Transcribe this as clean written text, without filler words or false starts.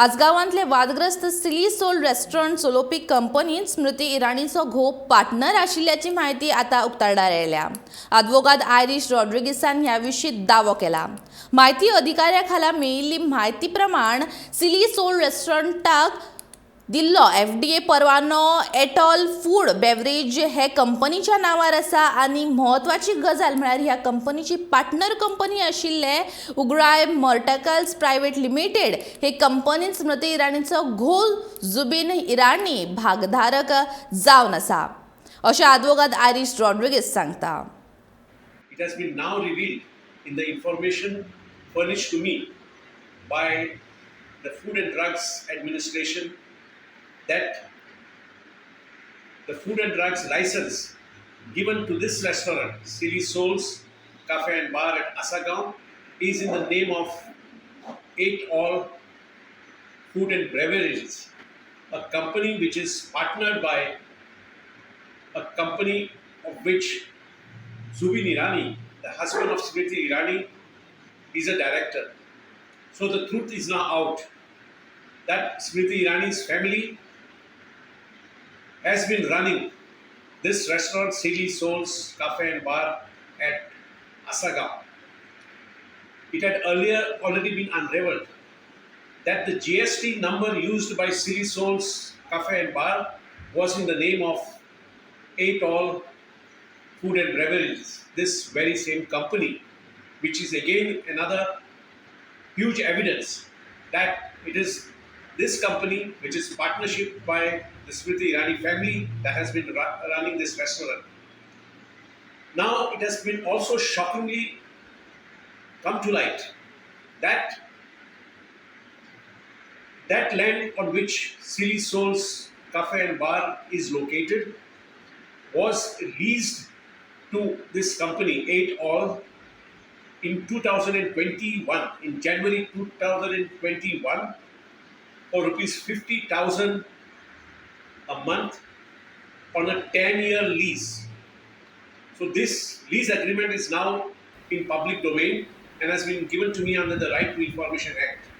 आजगावांतले वादग्रस्त सिली soul restaurant चलोवपी कंपनींत स्मृती इराणीचो घोव पार्टनर आशिल्ल्याची म्हायती आतां उक्ताडार आयल्या. आदवोगाद आयरिश रॉड्रिगीसान ह्या विशीं दावो केला. म्हायती अधिकाऱ्या खाला मेळिल्ली म्हायती प्रमाण सिली सोल रेस्टॉरंटाक दिल्लो FDA परवानो एटॉल फूड बेवरेज हे कंपनीच्या नांवार आसा आनी म्हत्वाची गजाल म्हळ्यार ह्या कंपनीची पार्टनर कंपनी आशिल्ले उग्राय मॉर्टकल्स प्रायवेट लिमिटेड हे कंपनीन स्मृती इराणीचो घोव जुबिन इराणी भागधारक जावन आसा अशें आदवोगाद आयरिश रॉड्रिगीस सांगता. It has been now revealed in the information furnished to me by the Food and Drugs Administration that the food and drugs license given to this restaurant, Silly Souls Cafe and Bar at Asagaon, is in the name of Eight All Food and Beverages, a company which is partnered by a company of which Zubin Irani, the husband of Smiti Irani, is a director. So the truth is now out that Smiti Irani's family has been running this restaurant, Silly Souls Cafe and Bar at Asagaon. It had earlier already been unraveled that the GST number used by Silly Souls Cafe and Bar was in the name of Eight All Food and Beverages, this very same company, which is again another huge evidence that it is this company, which is partnership by the Smiti Irani family, that has been running this restaurant. Now it has been also shockingly come to light that that land on which Silly Souls Cafe and Bar is located was leased to this company, Eight All, in 2021, in January 2021, for rupees 50,000 a month on a 10-year lease. So this lease agreement is now in public domain and has been given to me under the Right to Information Act.